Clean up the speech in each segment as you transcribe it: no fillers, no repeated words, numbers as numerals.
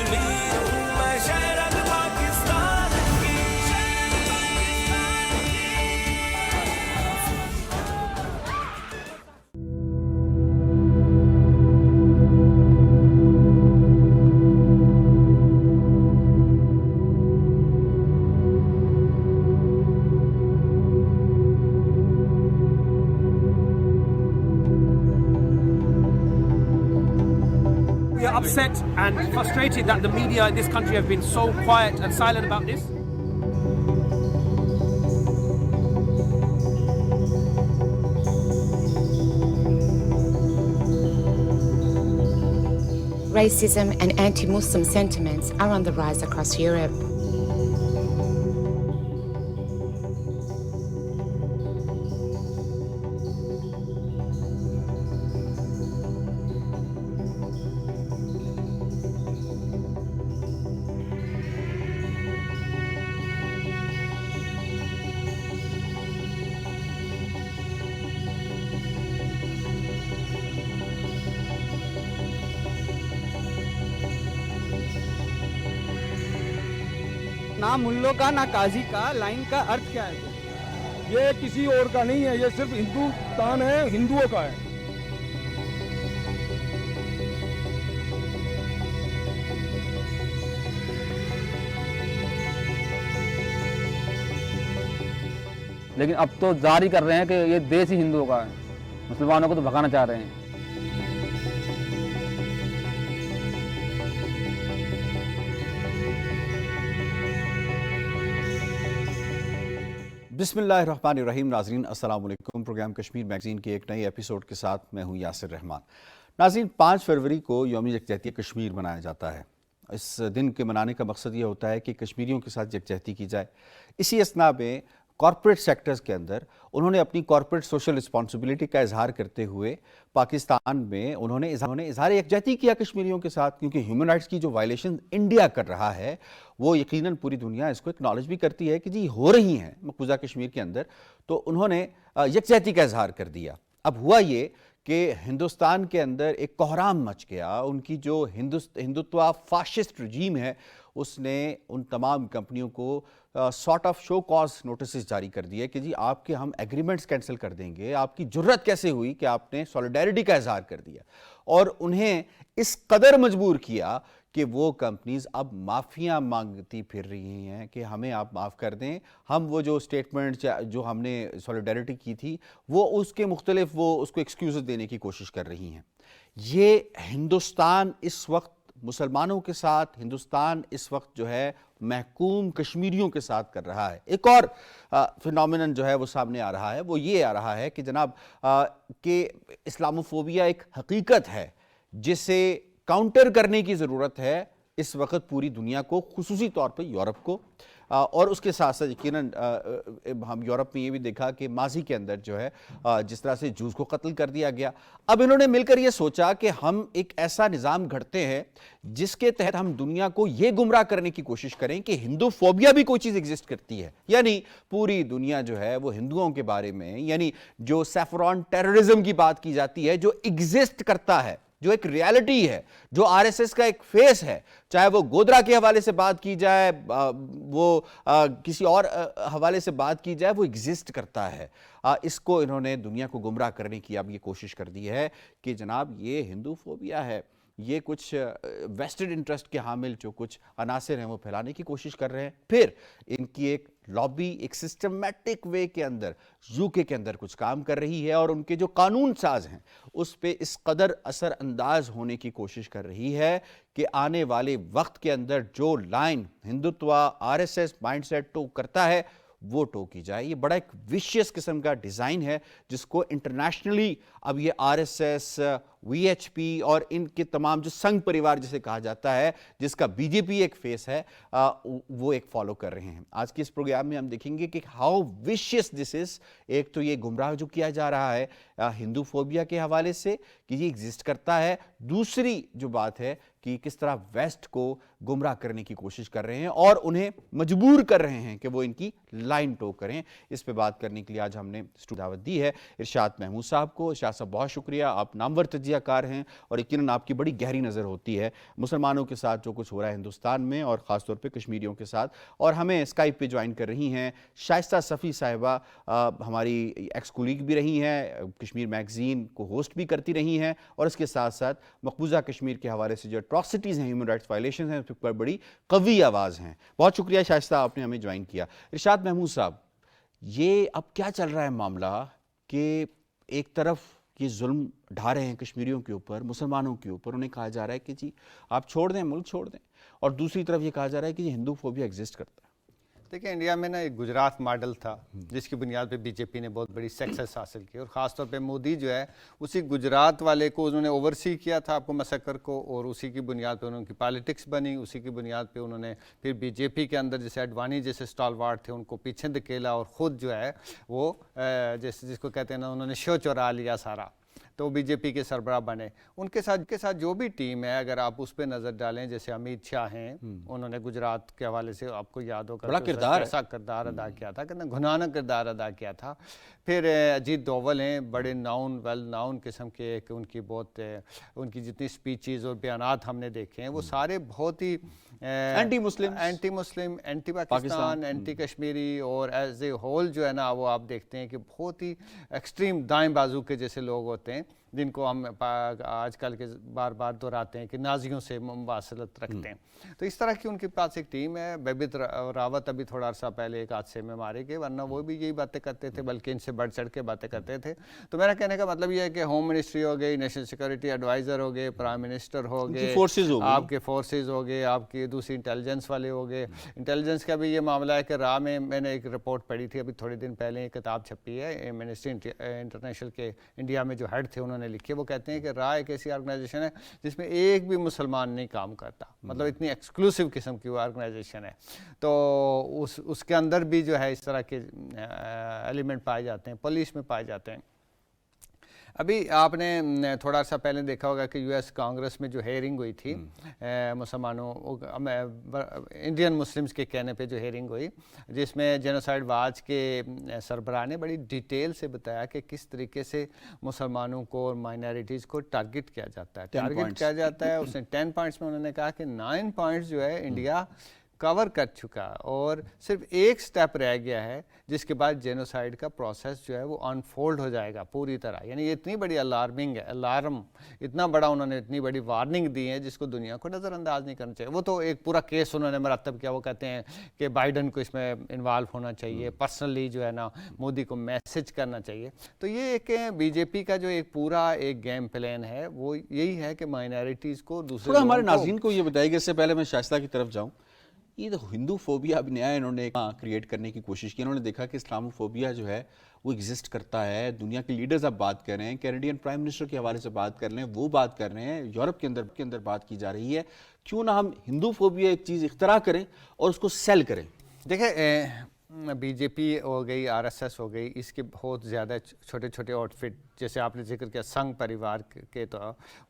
कश्मीर हूँ मैं शहर पाकिस्तान की। We are upset and frustrated that the media in this country have been so quiet and silent about this. Racism and anti-Muslim sentiments are on the rise across Europe. ना मुल्लों का ना काजी का, line का अर्थ क्या है? ये किसी और का नहीं है, ये सिर्फ हिंदुस्तान है, हिंदुओं का है। लेकिन अब तो जारी कर रहे हैं कि ये देश ही हिंदुओं का है, मुसलमानों को तो भगाना चाह रहे हैं। बिस्मिल्लाहिर्रहमानिर्रहीम। नाज़रीन अस्सलाम वालेकुम। प्रोग्राम कश्मीर मैगज़ीन के एक नए एपिसोड के साथ मैं हूं यासिर रहमान। नाज़रीन, 5 फरवरी को यौम यकजहती कश्मीर मनाया जाता है। इस दिन के मनाने का मकसद ये होता है कि कश्मीरियों के साथ यकजहती की जाए। इसी असना में कॉर्पोरेट सेक्टर्स के अंदर उन्होंने अपनी कॉर्पोरेट सोशल रिस्पॉन्सिबिलिटी का इजहार करते हुए पाकिस्तान में उन्होंने इजहार यकजहती किया कश्मीरियों के साथ, क्योंकि ह्यूमन राइट्स की जो वायलेशन इंडिया कर रहा है वो यकीनन पूरी दुनिया इसको एक्नॉलेज भी करती है कि जी हो रही हैं मकबूजा कश्मीर के अंदर। तो उन्होंने यकजहती का इजहार कर दिया। अब हुआ ये कि हिंदुस्तान के अंदर एक कोहराम मच गया। उनकी जो हिंदुत्व फाशिस्ट रजीम है उसने उन तमाम कंपनियों को sort of show cause notice जारी कर दिए कि जी आपके हम एग्रीमेंट्स कैंसिल कर देंगे। आपकी जुर्रत कैसे हुई कि आपने सॉलिडारिटी का इजहार कर दिया, और उन्हें इस कदर मजबूर किया कि वो कंपनीज अब माफ़ियाँ मांगती फिर रही हैं कि हमें आप माफ़ कर दें, हम वो जो स्टेटमेंट जो हमने सॉलिडारिटी की थी वो उसके मुख्तलिफ वो उसको एक्सक्यूज़ देने की कोशिश कर रही हैं। ये हिंदुस्तान इस वक्त मुसलमानों के साथ, हिंदुस्तान इस वक्त जो है महकूम कश्मीरियों के साथ कर रहा है। एक और फिनोमिनन जो है वो सामने आ रहा है, वो ये आ रहा है कि जनाब कि इस्लामोफोबिया एक हकीकत है जिसे काउंटर करने की ज़रूरत है इस वक्त पूरी दुनिया को, खुसूसी तौर पे यूरोप को। और उसके साथ साथ यकीनन हम यूरोप में ये भी देखा कि माजी के अंदर जो है जिस तरह से जूस को कत्ल कर दिया गया। अब इन्होंने मिलकर ये सोचा कि हम एक ऐसा निज़ाम घड़ते हैं जिसके तहत हम दुनिया को ये गुमराह करने की कोशिश करें कि हिंदूफोबिया भी कोई चीज़ एग्जिस्ट करती है, यानी पूरी दुनिया जो है वो हिंदुओं के बारे में, यानी जो सैफरॉन टेररिज्म की बात की जाती है, जो एग्जिस्ट करता है, जो एक रियलिटी है, जो आरएसएस का एक फेस है, चाहे वो गोधरा के हवाले से बात की जाए, वो किसी और हवाले से बात की जाए, वो एग्जिस्ट करता है। इसको इन्होंने दुनिया को गुमराह करने की अब ये कोशिश कर दी है कि जनाब ये हिंदूफोबिया है, ये कुछ वेस्टेड इंटरेस्ट के हामिल जो कुछ अनासिर हैं वो फैलाने की कोशिश कर रहे हैं। फिर इनकी एक लॉबी एक सिस्टमैटिक वे के अंदर यूके के अंदर कुछ काम कर रही है और उनके जो कानून साज हैं उस पे इस कदर असर अंदाज होने की कोशिश कर रही है कि आने वाले वक्त के अंदर जो line Hindutva RSS mindset toe करता है वो टो की जाए। ये बड़ा एक विशियस किस्म का डिज़ाइन है जिसको इंटरनेशनली अब ये आरएसएस, वीएचपी और इनके तमाम जो संघ परिवार जिसे कहा जाता है, जिसका बीजेपी एक फेस है, वो एक फॉलो कर रहे हैं। आज के इस प्रोग्राम में हम देखेंगे कि हाउ विशियस दिस इज। एक तो ये गुमराह जो किया जा रहा है हिंदूफोबिया के हवाले से कि ये एग्जिस्ट करता है, दूसरी जो बात है कि किस तरह वेस्ट को गुमराह करने की कोशिश कर रहे हैं और उन्हें मजबूर कर रहे हैं कि वो इनकी लाइन टो करें। इस पे बात करने के लिए आज हमने दावत दी है इरशाद महमूद साहब को। इरशाद साहब बहुत शुक्रिया, आप नामवर तजिया تجزیہ کار ہیں اور یقیناً آپ کی بڑی گہری نظر ہوتی ہے مسلمانوں کے ساتھ جو کچھ ہو رہا ہے ہندوستان میں اور خاص طور پہ کشمیریوں کے ساتھ. اور ہمیں اسکائپ پہ جوائن کر رہی ہیں شائستہ صفی صاحبہ, ہماری ایکس کولیگ بھی رہی ہیں, کشمیر میگزین کو ہوسٹ بھی کرتی رہی ہیں, اور اس کے ساتھ ساتھ مقبوضہ کشمیر کے حوالے سے جو اٹراسٹیز ہیں, ہیومن رائٹس وائلیشنز ہیں, اس پر بڑی قوی آواز ہیں. بہت شکریہ شائستہ, آپ نے ہمیں جوائن کیا. ارشاد محمود صاحب, یہ اب کیا چل رہا ہے معاملہ کہ ایک طرف یہ ظلم ڈھا رہے ہیں کشمیریوں کے اوپر, مسلمانوں کے اوپر, انہیں کہا جا رہا ہے کہ جی آپ چھوڑ دیں, ملک چھوڑ دیں, اور دوسری طرف یہ کہا جا رہا ہے کہ یہ ہندو فوبیا ایگزسٹ کرتا ہے. دیکھیں انڈیا میں نا ایک گجرات ماڈل تھا جس کی بنیاد پہ بی جے پی نے بہت بڑی سکسیس حاصل کی, اور خاص طور پہ مودی جو ہے اسی گجرات والے کو انہوں نے اوورسی کیا تھا آپ کو مسکر کو, اور اسی کی بنیاد پہ انہوں کی پالیٹکس بنی, اسی کی بنیاد پہ انہوں نے پھر بی جے پی کے اندر جیسے اڈوانی جیسے اسٹالوارڈ تھے ان کو پیچھے دھکیلا, اور خود جو ہے وہ جس کو کہتے ہیں نا انہوں نے شو چورا لیا سارا, تو بی جے پی کے سربراہ بنے. ان کے ساتھ جو بھی ٹیم ہے, اگر آپ اس پہ نظر ڈالیں, جیسے امیت شاہ ہیں, انہوں نے گجرات کے حوالے سے آپ کو یاد ہوگا کیسا کردار ادا کیا تھا, کتنا گھنانا کردار ادا کیا تھا. پھر اجیت ڈوول ہیں, بڑے ویل ناؤن قسم کے, کہ ان کی بہت ان کی جتنی سپیچز اور بیانات ہم نے دیکھے ہیں وہ سارے بہت ہی اینٹی مسلم, اینٹی پاکستان, اینٹی کشمیری, اور ایز اے ہول جو ہے نا وہ آپ دیکھتے ہیں کہ بہت ہی ایکسٹریم دائیں بازو کے جیسے لوگ ہوتے ہیں, جن کو ہم آج کل کے بار بار دہراتے ہیں کہ نازیوں سے مواصلت رکھتے ہیں. تو اس طرح کی ان کے پاس ایک ٹیم ہے. بیبت راوت ابھی تھوڑا عرصہ پہلے ایک حادثے میں مارے گئے, ورنہ وہ بھی یہی باتیں کرتے تھے, بلکہ ان سے بڑھ چڑھ کے باتیں کرتے تھے. تو میرا کہنے کا مطلب یہ ہے کہ ہوم منسٹری ہو گئی, نیشنل سیکورٹی ایڈوائزر ہو گئے, پرائم منسٹر ہو گئے, آپ کے فورسز ہو گئے, آپ کی دوسری انٹیلیجنس والے ہو گئے. انٹیلیجنس کا بھی یہ معاملہ ہے کہ راہ میں نے ایک رپورٹ پڑھی تھی ابھی تھوڑے دن پہلے, ایک کتاب چھپی ہے منسٹری انٹرنیشنل کے انڈیا میں جو ہیڈ تھے انہوں نے لکھی, وہ کہتے ہیں کہ راہ ایک ایسی آرگنائزیشن ہے جس میں ایک بھی مسلمان نہیں کام کرتا, مطلب اتنی ایکسکلوسیو قسم کی وہ آرگنائزیشن ہے. تو اس کے اندر بھی جو ہے اس طرح کے ایلیمنٹ پائے جاتے ہیں, پولیس میں پائے جاتے ہیں. ابھی آپ نے تھوڑا سا پہلے دیکھا ہوگا کہ یو ایس کانگریس میں جو ہیئرنگ ہوئی تھی مسلمانوں, انڈین مسلمز کے کہنے پہ جو ہیئرنگ ہوئی, جس میں جینوسائیڈ واچ کے سربراہ نے بڑی ڈیٹیل سے بتایا کہ کس طریقے سے مسلمانوں کو اور مائنارٹیز کو ٹارگٹ کیا جاتا ہے. اس نے 10 پوائنٹس میں انہوں نے کہا کہ 9 پوائنٹس جو ہے انڈیا کور کر چکا, اور صرف ایک سٹیپ رہ گیا ہے جس کے بعد جینوسائیڈ کا پروسیس جو ہے وہ انفولڈ ہو جائے گا پوری طرح. یعنی یہ اتنی بڑی الارمنگ ہے, اتنا بڑا انہوں نے اتنی بڑی وارننگ دی ہے جس کو دنیا کو نظر انداز نہیں کرنا چاہیے. وہ تو ایک پورا کیس انہوں نے مرتب کیا, وہ کہتے ہیں کہ بائیڈن کو اس میں انوالو ہونا چاہیے, پرسنلی جو ہے نا مودی کو میسج کرنا چاہیے. تو یہ ایک بی جے پی کا جو ایک پورا ایک گیم پلان ہے وہ یہی ہے کہ مائنارٹیز کو دوسرے ہمارے ناظرین کو یہ بتائیے کہ اس سے پہلے میں شائستہ کی طرف جاؤں, یہ تو ہندو فوبیا اب نیا انہوں نے کریٹ کرنے کی کوشش کی. انہوں نے دیکھا کہ اسلام فوبیا جو ہے وہ ایگزسٹ کرتا ہے. دنیا کے لیڈرز اب بات کر رہے ہیں, کینیڈین پرائم منسٹر کے حوالے سے بات کر رہے ہیں, وہ بات کر رہے ہیں, یورپ کے اندر بات کی جا رہی ہے. کیوں نہ ہم ہندو فوبیا ایک چیز اختراع کریں اور اس کو سیل کریں. دیکھیں بی جے پی ہو گئی, آر ایس ایس ہو گئی, اس کے بہت زیادہ چھوٹے چھوٹے آؤٹ فٹ, جیسے آپ نے ذکر کیا سنگھ پریوار کے, تو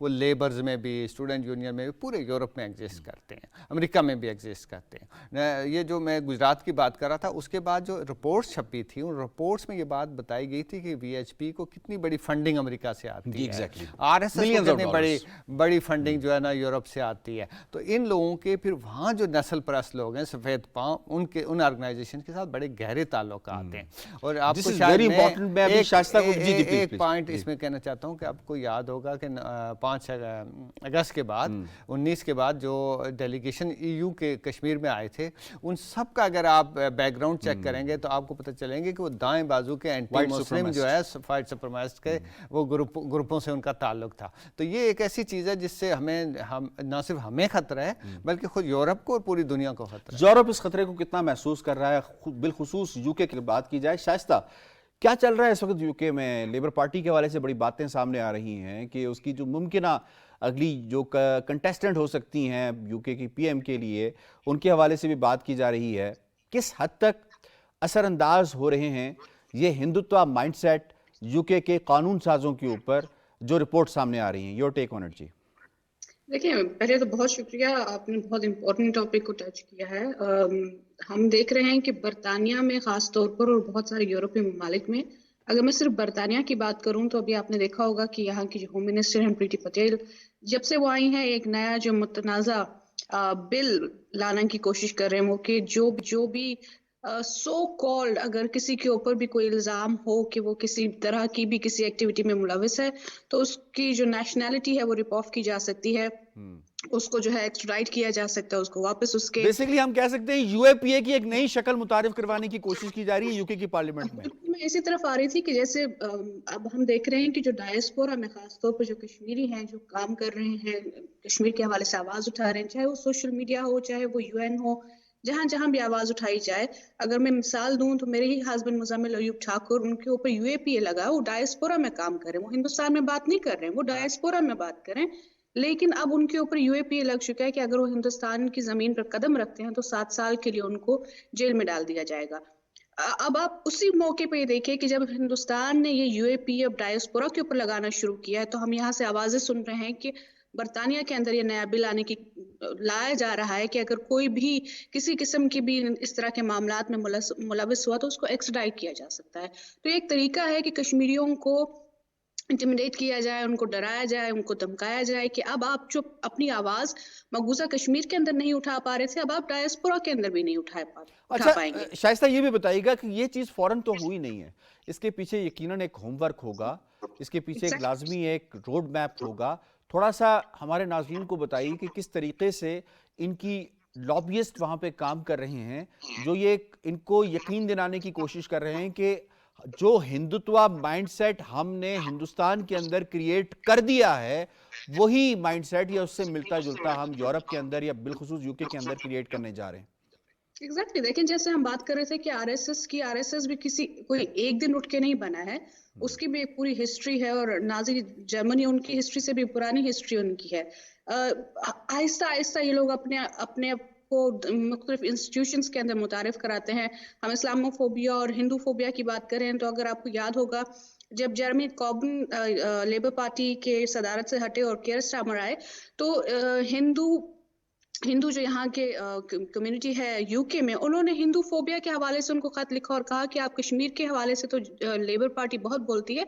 وہ لیبرز میں بھی, اسٹوڈنٹ یونین میں بھی, پورے یورپ میں ایگزسٹ کرتے ہیں, امریکہ میں بھی ایگزسٹ کرتے ہیں. یہ جو میں گجرات کی بات کر رہا تھا, اس کے بعد جو رپورٹس چھپی تھی, ان رپورٹس میں یہ بات بتائی گئی تھی کہ وی ایچ پی کو کتنی بڑی فنڈنگ امریکہ سے آتی ہے, آر ایس ایس کو کتنی بڑی فنڈنگ جو ہے نا یورپ سے آتی ہے. تو ان لوگوں کے پھر وہاں جو نسل پرست لوگ ہیں, سفید پاؤں, ان آرگنائزیشن کے ساتھ بڑے گہرے تعلقات ہیں. اور آپ کو ایک پوائنٹ اس میں کہنا چاہتا ہوں کہ آپ کو یاد ہوگا کہ 5 اگست کے بعد 19 کے بعد جو ڈیلیگیشن EU کے کشمیر میں آئے تھے, ان سب کا اگر آپ بیک گراؤنڈ چیک کریں گے تو آپ کو پتہ چلیں گے کہ وہ دائیں بازو کے اینٹی مسلم جو ہے وائٹ سپریمسٹ کے وہ گروپوں سے ان کا تعلق تھا. تو یہ ایک ایسی چیز ہے جس سے ہمیں نہ صرف ہمیں خطرہ ہے بلکہ خود یورپ کو اور پوری دنیا کو خطرہ ہے. یورپ اس خطرے کو کتنا محسوس کر رہا ہے, بالخصوص یو کے بات کی جائے. شائستہ, کیا چل رہا ہے اس وقت یو کے میں؟ لیبر پارٹی کے حوالے سے بڑی باتیں سامنے آ رہی ہیں کہ اس کی جو ممکنہ اگلی جو کنٹیسٹنٹ ہو سکتی ہیں یو کے کی پی ایم کے لیے, ان کے حوالے سے بھی بات کی جا رہی ہے. کس حد تک اثر انداز ہو رہے ہیں یہ ہندوتوا مائنڈ سیٹ یو کے قانون سازوں کے اوپر جو رپورٹ سامنے آ رہی ہیں؟ یور ٹیک آن اٹ جی. دیکھیں, پہلے تو بہت شکریہ, آپ نے بہت امپورٹنٹ ٹاپک کو ٹچ کیا ہے. ہم دیکھ رہے ہیں کہ برطانیہ میں خاص طور پر اور بہت سارے یورپی ممالک میں अगर मैं सिर्फ बरतानिया की बात करूं तो अभी आपने देखा होगा कि यहाँ की जो होम मिनिस्टर हैं प्रीति पटेल, जब से वो आई हैं एक नया जो मुतनाज़ा बिल लाने की कोशिश कर रहे हैं वो कि जो भी सो कॉल्ड अगर किसी के ऊपर भी कोई इल्ज़ाम हो कि वो किसी तरह की भी किसी एक्टिविटी में मुलविस है तो उसकी जो नेशनैलिटी है वो रिप ऑफ की जा सकती है, उसको जो है एक्स्ट्राडाइट किया जा सकता है, उसको वापस उसके बेसिकली हम कह सकते हैं यूएपीए की एक नई शक्ल मुतारिफ करवाने की कोशिश की जा रही है यूके की पार्लियामेंट में। मैं इसी तरफ आ रही थी कि जैसे अब हम देख रहे हैं कि जो डायस्पोरा में खासतौर पर जो कश्मीरी हैं जो काम कर रहे हैं, कश्मीर के हवाले से आवाज उठा रहे हैं, चाहे वो सोशल मीडिया हो चाहे वो यूएन हो, जहां जहां भी आवाज उठाई जाए। अगर मैं मिसाल दूं तो मेरे ही हस्बैंड मुजम्मिल अयूब ठाकुर, उनके ऊपर यूएपीए लगा, वो डायस्पोरा में काम कर रहे हैं, वो हिंदुस्तान में बात नहीं कर रहे हैं, वो डायस्पोरा में बात कर रहे हैं, लेकिन अब उनके ऊपर यूएपीए लग चुका है कि अगर वो हिंदुस्तान की जमीन पर कदम रखते हैं तो 7 साल के लिए उनको जेल में डाल दिया जाएगा। अब आप उसी मौके पे देखिए कि जब हिंदुस्तान ने ये यूएपीए अब डायस्पोरा के ऊपर लगाना शुरू किया है तो हम यहाँ से आवाजें सुन रहे हैं कि बरतानिया के अंदर ये नया बिल लाया जा रहा है कि अगर कोई भी किसी किस्म की भी इस तरह के मामलात में मुलविस हुआ तो उसको एक्स्ट्राडाइट किया जा सकता है। तो एक तरीका है कि कश्मीरियों को इंटिमिडेट किया जाए, उनको डराया जाए, उनको धमकाया जाए कि अब आप जो अपनी आवाज मकबूजा कश्मीर के अंदर नहीं उठा पा रहे थे, अब आप डायस्पोरा के अंदर भी नहीं उठा पाएंगे। शाइस्ता ये भी बताइएगा कि ये चीज फौरन तो हुई नहीं है, इसके पीछे यकीनन एक होमवर्क होगा, इसके पीछे एक लाजमी एक रोड मैप होगा। थोड़ा सा हमारे नाज़रीन को बताइए कि किस तरीके से इनकी लॉबियस्ट वहाँ पे काम कर रहे हैं जो ये इनको यकीन दिलाने की कोशिश कर रहे हैं कि जो हिंदुत्व माइंडसेट हमने हिंदुस्तान के अंदर क्रिएट कर दिया है वही माइंडसेट या उससे मिलता जुलता हम यूरोप के अंदर या बिलखुसूस यूके के अंदर क्रिएट करने जा रहे हैं। एग्जैक्टली देखें, जैसे हम बात कर रहे थे कि आरएसएस भी कोई एक दिन उठ के नहीं बना है, उसकी भी एक पूरी हिस्ट्री है और नाजी जर्मनी उनकी हिस्ट्री से भी पुरानी हिस्ट्री उनकी है। आहिस्ता आहिस्ता ये लोग अपने को मुख्तलिफ इंस्टीट्यूशंस के अंदर मुतारिफ कराते हैं। हम इस्लामोफोबिया और हिंदूफोबिया की बात करें तो अगर आपको याद होगा जब जेरेमी कॉर्बिन लेबर पार्टी के सदारत से हटे और केयर स्टार्मर आए तो हिंदू जो यहाँ के कम्युनिटी है यूके में, उन्होंने हिंदू फोबिया के हवाले से उनको खत लिखा और कहा कि आप कश्मीर के हवाले से तो लेबर पार्टी बहुत बोलती है,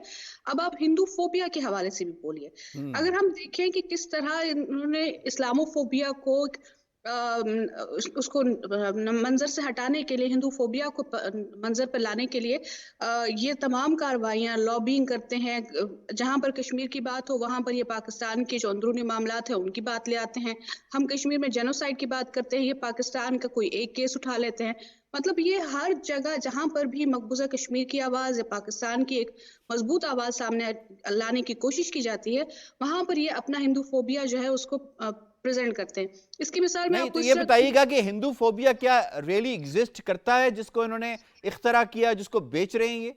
अब आप हिंदू फोबिया के हवाले से भी बोलिए। अगर हम देखें कि किस तरह इन्होंने इस्लामोफोबिया को उसको मंजर से हटाने के लिए, हिंदू फोबिया को मंजर पर लाने के लिए ये तमाम कार्रवाइयाँ लॉबिंग करते हैं। जहाँ पर कश्मीर की बात हो वहाँ पर ये पाकिस्तान के जो अंदरूनी मामलात हैं उनकी बात ले आते हैं। हम कश्मीर में जेनोसाइड की बात करते हैं, ये पाकिस्तान का कोई एक केस उठा लेते हैं। मतलब ये हर जगह जहाँ पर भी मकबूजा कश्मीर की आवाज़ या पाकिस्तान की एक मजबूत आवाज़ सामने लाने की कोशिश की जाती है, वहाँ पर ये अपना हिंदू फोबिया जो है उसको प्रेजेंट करते हैं। इसकी मिसाल में आपको ये बताइएगा कि हिंदू फोबिया क्या रियली एग्जिस्ट करता है जिसको इन्होंने इख्तरा किया, जिसको बेच रहे हैं ये?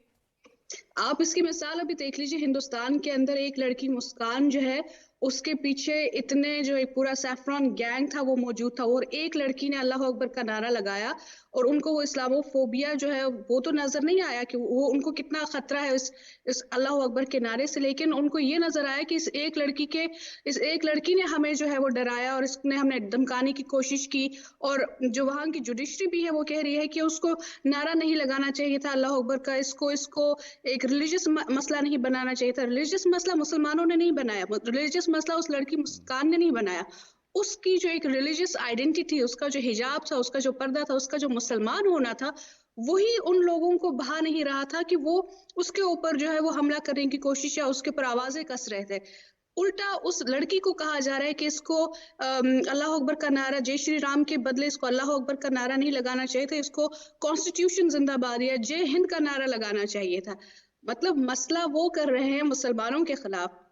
आप इसकी मिसाल अभी देख लीजिए, हिंदुस्तान के अंदर एक लड़की मुस्कान जो है उसके पीछे इतने जो एक पूरा सैफरॉन गैंग था वो मौजूद था और एक लड़की ने अल्लाह अकबर का नारा लगाया और उनको वो इस्लामोफोबिया जो है वो तो नजर नहीं आया कि वो उनको कितना खतरा है इस अल्लाह अकबर के नारे से, लेकिन उनको ये नजर आया कि इस एक लड़की ने हमें जो है वो डराया और इसने हमें धमकाने की कोशिश की। और जो वहाँ की जुडिशरी भी है वो कह रही है कि उसको नारा नहीं लगाना चाहिए था अल्लाह अकबर का, इसको एक रिलीजियस मसला नहीं बनाना चाहिए था। रिलीजियस मसला मुसलमानों ने नहीं बनाया, रिलीजियस मसला उस लड़की मुस्कान ने नहीं बनाया। उसकी जो एक रिलीजियस आइडेंटिटी, उसका जो हिजाब था, उसका जो पर्दा था, उसका जो मुसलमान होना था, वही उन लोगों को भा नहीं रहा था कि वो उसके ऊपर जो है वो हमला करने की कोशिश या उसके ऊपर आवाजें कस रहे थे। उल्टा उस लड़की को कहा जा रहा है कि इसको अल्लाह अकबर का नारा, जय श्री राम के बदले इसको अल्लाह अकबर का नारा नहीं लगाना चाहिए था, इसको कॉन्स्टिट्यूशन जिंदाबाद या जय हिंद का नारा लगाना चाहिए था। मतलब मसला वो कर रहे हैं मुसलमानों के खिलाफ,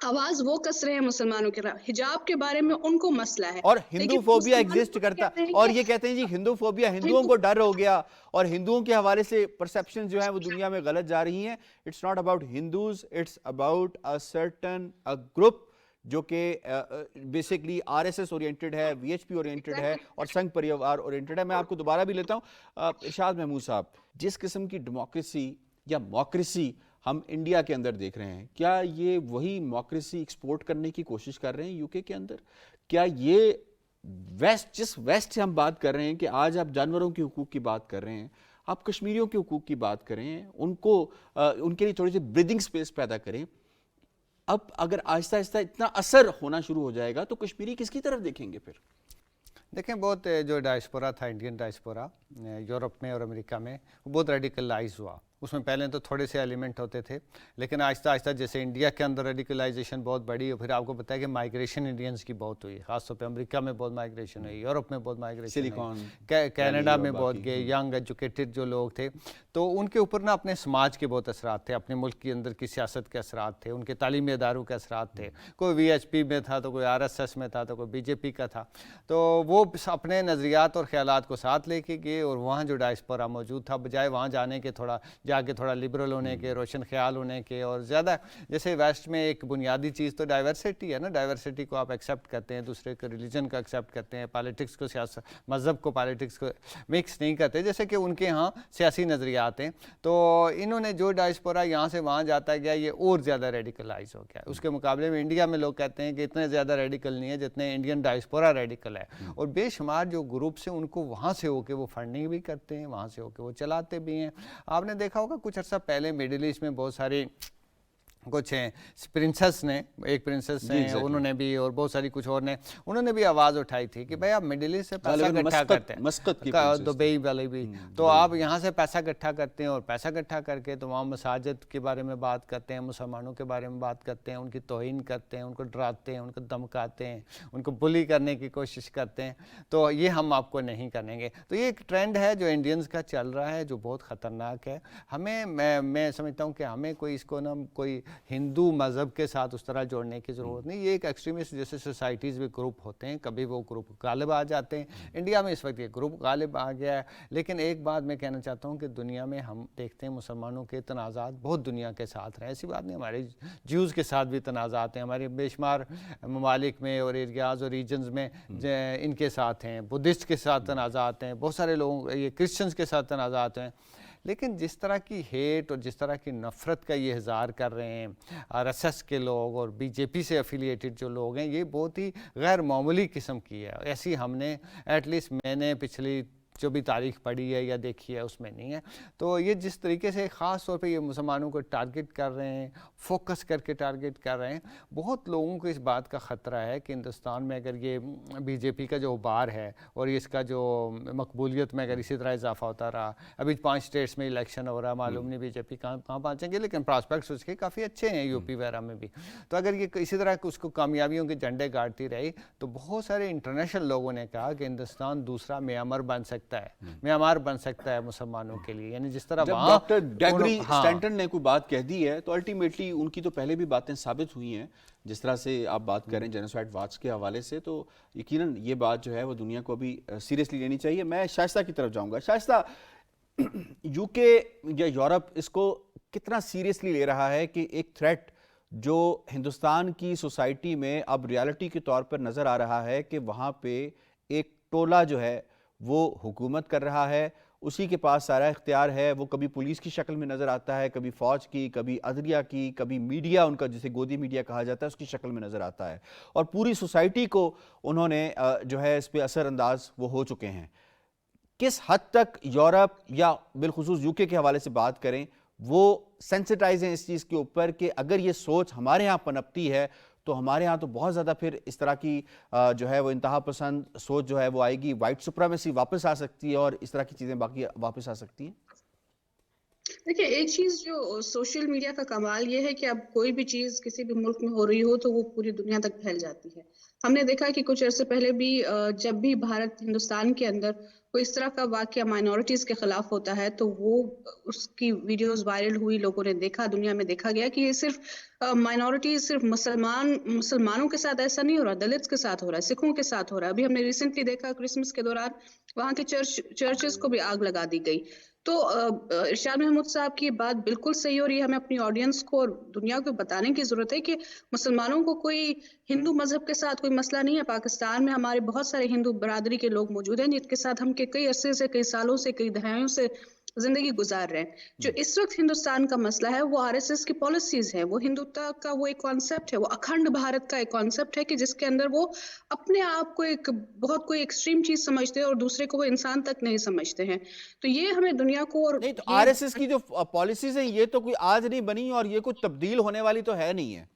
आवाज वो कस रहे हैं मुसलमानों के खिलाफ, हिजाब के बारे में उनको मसला है और हिंदू फोबिया एग्जिस्ट करता और ये कहते हैं जी हिंदू फोबिया, हिंदुओं को डर हो गया और हिंदुओं के हवाले से परसेप्शन जो है वो दुनिया में गलत जा रही हैं। It's not about Hindus, it's about a certain group जो कि बेसिकली आरएसएस ओरिएंटेड है, वीएचपी ओरिएंटेड है और संघ परिवार ओरिएंटेड है। मैं आपको दोबारा भी लेता हूँ इरशाद महमूद साहब, जिस किस्म की डेमोक्रेसी या मॉक्रेसी हम इंडिया के अंदर देख रहे हैं, क्या ये वही मॉक्रेसी एक्सपोर्ट करने की कोशिश कर रहे हैं यूके के अंदर? क्या ये जिस वेस्ट से हम बात कर रहे हैं कि आज आप जानवरों के हुकूक की बात कर रहे हैं, آپ کشمیریوں کے حقوق کی بات کریں, ان کے لیے تھوڑی سی بریدنگ سپیس پیدا کریں. اب اگر آہستہ آہستہ اتنا اثر ہونا شروع ہو جائے گا تو کشمیری کس کی طرف دیکھیں گے پھر؟ دیکھیں بہت جو ڈائسپورا تھا, انڈین ڈائسپورا یورپ میں اور امریکہ میں, وہ بہت ریڈیکلائز ہوا. اس میں پہلے تو تھوڑے سے ایلیمنٹ ہوتے تھے, لیکن آہستہ آہستہ جیسے انڈیا کے اندر ریڈیکلائزیشن بہت بڑی, اور پھر آپ کو پتہ ہے کہ مائیگریشن انڈینس کی بہت ہوئی, خاص طور پہ امریکہ میں بہت مائیگریشن ہوئی, یورپ میں بہت مائیگریشن ہوئی, کینیڈا میں بہت گئے ینگ ایجوکیٹڈ جو لوگ تھے, تو ان کے اوپر نا اپنے سماج کے بہت اثرات تھے, اپنے ملک کے اندر کی سیاست کے اثرات تھے, ان کے تعلیمی اداروں کے اثرات تھے. کوئی وی ایچ پی میں تھا, تو کوئی آر ایس ایس میں تھا, تو کوئی بی جے پی کا تھا. تو وہ اپنے نظریات اور خیالات کو ساتھ لے کے گئے, اور وہاں جو ڈائسپورا موجود تھا, بجائے وہاں جانے کے جا کے تھوڑا لبرل ہونے کے, روشن خیال ہونے کے, اور زیادہ جیسے ویسٹ میں ایک بنیادی چیز تو ڈائیورسٹی ہے نا, ڈائیورسٹی کو آپ ایکسیپٹ کرتے ہیں, دوسرے کے ریلیجن کو ایکسیپٹ کرتے ہیں, پالیٹکس کو مذہب کو پالیٹکس کو مکس نہیں کرتے, جیسے کہ ان کے ہاں سیاسی نظریات ہیں. تو انہوں نے جو ڈائسپورا یہاں سے وہاں جاتا گیا, یہ اور زیادہ ریڈیکلائز ہو گیا. اس کے مقابلے میں انڈیا میں لوگ کہتے ہیں کہ اتنے زیادہ ریڈیکل نہیں ہے جتنے انڈین ڈائسپورا ریڈیکل ہے, اور بے شمار جو گروپس ہیں ان کو وہاں سے ہو کے وہ فنڈنگ بھی کرتے ہیں, وہاں سے ہو کے وہ چلاتے بھی ہیں. آپ نے دیکھا ہوگا کچھ عرصہ پہلے مڈل ایسٹ میں بہت ساری کچھ ہیں پرنسس نے, ایک پرنسس ہیں انہوں نے بھی, اور بہت ساری کچھ اور نے, انہوں نے بھی آواز اٹھائی تھی کہ بھائی آپ مڈل ایسٹ سے پیسہ اکٹھا کرتے ہیں, دبئی والے بھی, تو آپ یہاں سے پیسہ اکٹھا کرتے ہیں, اور پیسہ اکٹھا کر کے تو وہاں مساجد کے بارے میں بات کرتے ہیں, مسلمانوں کے بارے میں بات کرتے ہیں, ان کی توہین کرتے ہیں, ان کو ڈراتے ہیں, ان کو دھمکاتے ہیں, ان کو بلی کرنے کی کوشش کرتے ہیں. تو یہ ہم آپ کو نہیں کریں گے. تو یہ ایک ٹرینڈ ہے جو انڈینز کا چل رہا ہے, جو بہت خطرناک ہے. ہمیں میں سمجھتا ہوں کہ ہمیں کوئی اس کو نا کوئی ہندو مذہب کے ساتھ اس طرح جوڑنے کی ضرورت نہیں. یہ ایک ایکسٹریمسٹ جیسے سوسائٹیز میں گروپ ہوتے ہیں, کبھی وہ گروپ غالب آ جاتے ہیں. انڈیا میں اس وقت یہ گروپ غالب آ گیا ہے. لیکن ایک بات میں کہنا چاہتا ہوں کہ دنیا میں ہم دیکھتے ہیں مسلمانوں کے تنازعات بہت دنیا کے ساتھ رہے, ایسی بات نہیں, ہمارے جیوز کے ساتھ بھی تنازعات ہیں, ہمارے بے شمار ممالک میں اور ایریاز اور ریجنز میں ان کے ساتھ ہیں, بدھسٹ کے ساتھ تنازعات ہیں, بہت سارے لوگوں یہ کرسچنز کے ساتھ تنازعات ہیں. لیکن جس طرح کی ہیٹ اور جس طرح کی نفرت کا یہ اظہار کر رہے ہیں آر ایس ایس کے لوگ اور بی جے پی سے افیلیٹڈ جو لوگ ہیں, یہ بہت ہی غیر معمولی قسم کی ہے. ایسی ہم نے ایٹ لیسٹ میں نے پچھلی جو بھی تاریخ پڑھی ہے یا دیکھی ہے اس میں نہیں ہے. تو یہ جس طریقے سے خاص طور پہ یہ مسلمانوں کو ٹارگٹ کر رہے ہیں, فوکس کر کے ٹارگٹ کر رہے ہیں, بہت لوگوں کو اس بات کا خطرہ ہے کہ ہندوستان میں اگر یہ بی جے پی کا جو ابھار ہے اور اس کا جو مقبولیت میں اگر اسی طرح اضافہ ہوتا رہا, ابھی 5 اسٹیٹس میں الیکشن ہو رہا, معلوم نہیں بی جے پی کہاں پہنچیں گے, لیکن پراسپیکٹس اس کے کافی اچھے ہیں یو پی وغیرہ میں بھی. تو اگر یہ اسی طرح اس کو کامیابیوں کے جھنڈے گاڑتی رہی تو بہت سارے انٹرنیشنل لوگوں نے کہا کہ ہندوستان دوسرا میانمار بن سکتا ہے, میانمار بن سکتا ہے مسلمانوں کے لیے. یعنی جس طرح وہاں ڈاکٹر ڈیگری اسٹینٹن نے کوئی بات کہہ دی ہے تو الٹیمیٹلی ان کی تو پہلے بھی باتیں ثابت ہوئی ہیں. جس طرح سے آپ بات کریں جینوسائیڈ واچ کے حوالے سے, تو یقیناً یہ بات جو ہے وہ دنیا کو ابھی سیریسلی لینی چاہیے. میں شائستہ کی طرف جاؤں گا. شائستہ, یو کے یا یورپ اس کو کتنا سیریسلی لے رہا ہے کہ ایک تھریٹ جو ہندوستان کی سوسائٹی میں اب ریالٹی کے طور پر نظر آ رہا ہے کہ وہاں پہ ایک ٹولہ جو ہے وہ حکومت کر رہا ہے, اسی کے پاس سارا اختیار ہے, وہ کبھی پولیس کی شکل میں نظر آتا ہے, کبھی فوج کی, کبھی عدلیہ کی, کبھی میڈیا ان کا جسے گودی میڈیا کہا جاتا ہے اس کی شکل میں نظر آتا ہے, اور پوری سوسائٹی کو انہوں نے جو ہے اس پہ اثر انداز وہ ہو چکے ہیں. کس حد تک یورپ یا بالخصوص یو کے حوالے سے بات کریں وہ سینسٹائز ہیں اس چیز کے اوپر کہ اگر یہ سوچ ہمارے ہاں پنپتی ہے تو ہمارے ہاں تو بہت زیادہ پھر اس طرح کی جو ہے وہ انتہا پسند سوچ جو ہے وہ آئے گی, وائٹ سپریمیسی واپس آ سکتی ہے اور اس طرح کی چیزیں باقی واپس آ سکتی ہیں. دیکھیں, ایک چیز جو سوشل میڈیا کا کمال یہ ہے کہ اب کوئی بھی چیز کسی بھی ملک میں ہو رہی ہو تو وہ پوری دنیا تک پھیل جاتی ہے. ہم نے دیکھا کہ کچھ عرصے پہلے بھی جب بھی ہندوستان کے اندر کوئی اس طرح کا واقعہ مائنورٹیز کے خلاف ہوتا ہے تو وہ اس کی ویڈیوز وائرل ہوئی, لوگوں نے دیکھا, دنیا میں دیکھا گیا کہ یہ صرف مائنورٹیز, صرف مسلمانوں کے ساتھ ایسا نہیں ہو رہا, دلتس کے ساتھ ہو رہا ہے, سکھوں کے ساتھ ہو رہا ہے. ابھی ہم نے ریسنٹلی دیکھا کرسمس کے دوران وہاں کے چرچز کو بھی آگ لگا دی گئی. تو ارشاد محمود صاحب کی بات بالکل صحیح ہو رہی ہے. ہمیں اپنی آڈینس کو اور دنیا کو بتانے کی ضرورت ہے کہ مسلمانوں کو کوئی ہندو مذہب کے ساتھ کوئی مسئلہ نہیں ہے. پاکستان میں ہمارے بہت سارے ہندو برادری کے لوگ موجود ہیں جن کے ساتھ ہم کے کئی عرصے سے, کئی سالوں سے, کئی دہائیوں سے जिंदगी गुजार रहे हैं। जो इस वक्त हिंदुस्तान का मसला है वो आरएसएस की पॉलिसीज है, वो हिंदुत्व का वो एक कॉन्सेप्ट है, वो अखंड भारत का एक कॉन्सेप्ट है कि जिसके अंदर वो अपने आप को एक बहुत कोई एक्सट्रीम चीज समझते हैं और दूसरे को वो इंसान तक नहीं समझते हैं। तो ये हमें दुनिया को और नहीं, तो आरएसएस की जो पॉलिसीज हैं ये तो कोई आज नहीं बनी और ये कोई तब्दील होने वाली तो है नहीं है।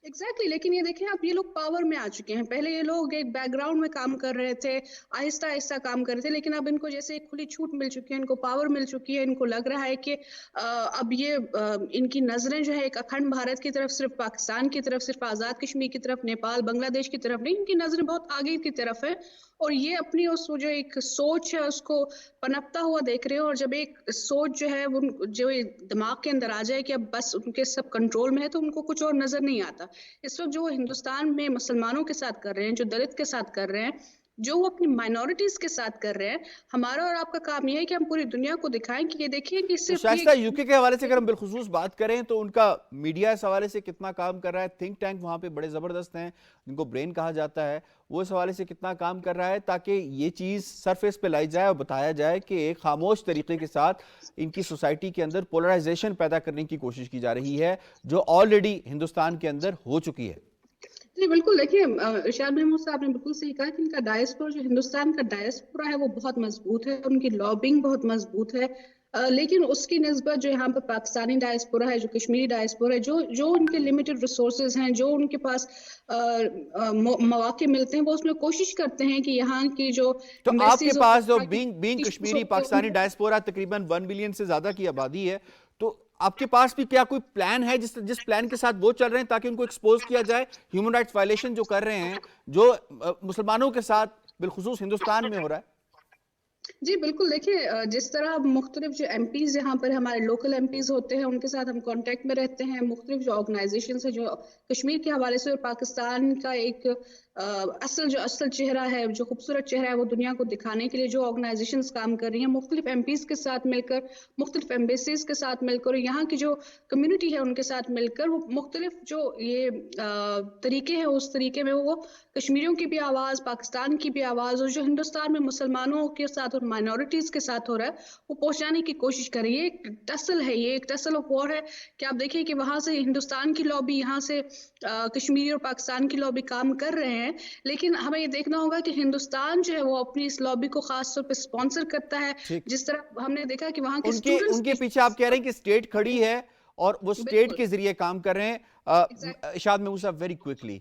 एग्जैक्टली लेकिन ये देखें आप, ये लोग पावर में आ चुके हैं। पहले ये लोग एक बैकग्राउंड में काम कर रहे थे, आहिस्ता आहिस्ता काम कर रहे थे, लेकिन अब इनको जैसे एक खुली छूट मिल चुकी है, इनको पावर मिल चुकी है, इनको लग रहा है कि अब ये इनकी नजरें जो है एक अखंड भारत की तरफ, सिर्फ पाकिस्तान की तरफ, सिर्फ आज़ाद कश्मीर की तरफ, नेपाल बांग्लादेश की तरफ नहीं, इनकी नजरें बहुत आगे की तरफ है। और ये अपनी उस जो एक सोच है उसको पनपता हुआ देख रहे हो। और जब एक सोच जो है वो जो दिमाग के अंदर आ जाए कि अब बस उनके सब कंट्रोल में है, तो उनको कुछ और नजर नहीं आता। इस वक्त जो वो हिंदुस्तान में मुसलमानों के साथ कर रहे हैं, जो दलित के साथ कर रहे हैं, जो वो अपनी माइनॉरिटीज के साथ कर रहे हैं, हमारा और आपका काम ये है कि हम पूरी दुनिया को दिखाएं कि ये देखिए कि सिर्फ शाइस्ता, यूके के हवाले से अगर हम बिलखुसूस बात करें तो उनका मीडिया इस हवाले से कितना काम कर रहा है, थिंक टैंक वहाँ पे बड़े ज़बरदस्त हैं जिनको ब्रेन कहा जाता है, वो इस हवाले से कितना काम कर रहा है ताकि ये चीज़ सरफेस पे लाई जाए और बताया जाए कि एक खामोश तरीके के साथ इनकी सोसाइटी के अंदर पोलराइजेशन पैदा करने की कोशिश की जा रही है जो ऑलरेडी हिंदुस्तान के अंदर हो चुकी है। जी बिल्कुल, देखिए इरशाद महमूद साहब ने बिल्कुल सही कहा कि इनका डायस्पोरा, जो हिंदुस्तान का डायस्पोरा है वो बहुत मजबूत है, उनकी लॉबिंग बहुत मजबूत है। लेकिन उसकी निस्बत जो यहाँ पर पाकिस्तानी डायस्पोरा है, जो कश्मीरी डायस्पोरा है, जो उनके लिमिटेड रिसोर्सेज हैं, जो उनके पास मौके मिलते हैं, वो उसमें कोशिश करते हैं कि यहाँ की जो तो आपके पास जो बीइंग कश्मीरी पाकिस्तानी डायस्पोरा तकरीबन 1 बिलियन से ज्यादा की आबादी है, तो आपके पास भी क्या कोई प्लान है जिस प्लान के साथ वो चल रहे हैं ताकि उनको एक्सपोज किया जाए ह्यूमन राइट्स वायलेशन जो कर रहे हैं, जो मुसलमानों के साथ बिलखुसूस हिंदुस्तान में हो रहा है? जी बिल्कुल, देखिए जिस तरह मुख्तलिफ जो एमपीज यहाँ पर हमारे लोकल एमपीज होते हैं उनके साथ हम कांटेक्ट में रहते हैं, मुख्तलिफ जो ऑर्गेनाइजेशन है जो कश्मीर के हवाले से और पाकिस्तान का एक असल चेहरा है, जो खूबसूरत चेहरा है, वो दुनिया को दिखाने के लिए जो ऑर्गेनाइजेशंस काम कर रही हैं, मुख्तलिफ एमपीज के साथ मिलकर, मुख्तलिफ एम्बेसीज के साथ मिलकर, और यहाँ की जो कम्युनिटी है उनके साथ मिलकर, वो मुख्तलिफ जो ये तरीके हैं उस तरीके में वो कश्मीरियों की भी आवाज़, पाकिस्तान की भी आवाज़, और जो हिंदुस्तान में मुसलमानों के साथ और माइनॉरिटीज़ के साथ हो रहा है वो पहुँचाने की कोशिश कर रही है। एक टसल है, ये एक टसल ऑफ वॉर है कि आप देखिए कि वहाँ से हिंदुस्तान की लॉबी, यहाँ से कश्मीरी और पाकिस्तान की लॉबी काम कर रहे हैं, लेकिन हमें ये देखना होगा कि हिंदुस्तान जो है वो अपनी इस लॉबी को खास तौर पे स्पॉन्सर करता है। जिस तरह हमने देखा कि वहाँ के उनके पीछे आप कह रहे हैं कि स्टेट खड़ी है और वो स्टेट के जरिए काम कर रहे हैं। इरशाद महमूद साहब, वेरी क्विकली,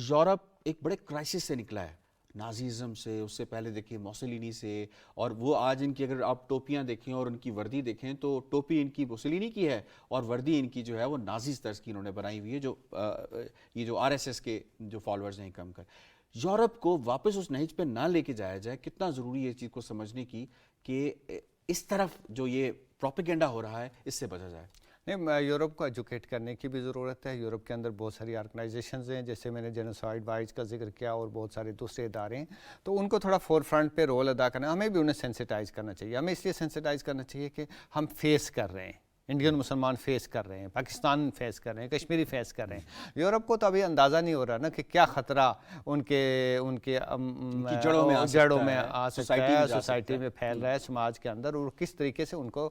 यूरोप एक बड़े क्राइसिस से निकला है, नाजीज़म से, उससे पहले देखिए मोसोलिनी से, और वो आज इनकी अगर आप टोपियां देखें और उनकी वर्दी देखें तो टोपी इनकी मोसोलिनी की है और वर्दी इनकी जो है वो नाजी तर्ज की इन्होंने बनाई हुई है, जो ये जो आरएसएस के जो फॉलोअर्स हैं कम कर। यूरोप को वापस उस नहज पे ना लेके जाया जाए, कितना ज़रूरी है इस चीज़ को समझने की कि इस तरफ जो ये प्रोपेगेंडा हो रहा है इससे बचा जाए? नहीं, यूरोप को एजुकेट करने की भी ज़रूरत है। यूरोप के अंदर बहुत सारी ऑर्गेनाइजेशंस हैं, जैसे मैंने जेनोसाइड वाइज का जिक्र किया और बहुत सारे दूसरे इदारे हैं, तो उनको थोड़ा फोर फ्रंट पे रोल अदा करना, हमें भी उन्हें सेंसिटाइज़ करना चाहिए। हमें इसलिए सेंसिटाइज़ करना चाहिए कि हम फेस कर रहे हैं, इंडियन मुसलमान फेस कर रहे हैं, पाकिस्तान फेस कर रहे हैं, कश्मीरी फेस कर रहे हैं। यूरोप को तो अभी अंदाज़ा नहीं हो रहा ना कि क्या ख़तरा उनके जड़ों में आ सकता है, सोसाइटी में फैल रहा है, समाज के अंदर, और किस तरीके से उनको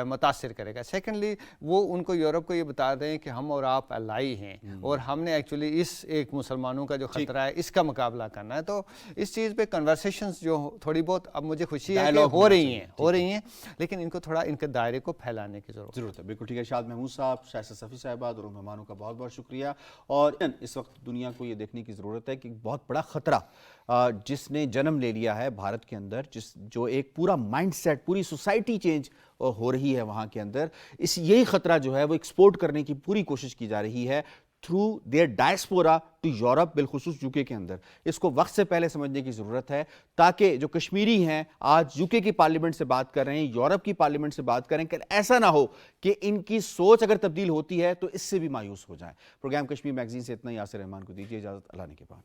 मुतासिर करेगा। सेकेंडली, वो उनको यूरोप को ये बता दें कि हम और आप अलाई हैं और हमने एक्चुअली इस एक मुसलमानों का जो ख़तरा है इसका मुकाबला करना है। तो इस चीज़ पे कन्वर्सेशंस जो थोड़ी बहुत अब मुझे खुशी है कि हो रही हैं, लेकिन इनको थोड़ा इनके दायरे को फैलाने की ज़रूरत है। बिल्कुल ठीक है। इरशाद महमूद साहब, शाइस्ता सफ़ी साहिबा, दोनों मेहमानों का बहुत बहुत शुक्रिया। और इस वक्त दुनिया को ये देखने की ज़रूरत है कि बहुत बड़ा ख़तरा जिसने जन्म ले लिया है भारत के अंदर, जो एक पूरा माइंडसेट, पूरी सोसाइटी चेंज हो रही है वहाँ के अंदर, यही ख़तरा जो है वो एक्सपोर्ट करने की पूरी कोशिश की जा रही है through their diaspora to Europe, बिलखुसूस यूके के अंदर। इसको वक्त से पहले समझने की ज़रूरत है ताकि जो कश्मीरी हैं आज यूके की पार्लियामेंट से बात कर रहे हैं, यूरोप की पार्लियामेंट से बात कर रहे हैं, कि ऐसा ना हो कि इनकी सोच अगर तब्दील होती है तो इससे भी मायूस हो जाए। प्रोग्राम कश्मीर मैगजीन से इतना ही। यासिर रहमान को दीजिए इजाज़त, अल्लाह ने के बाद।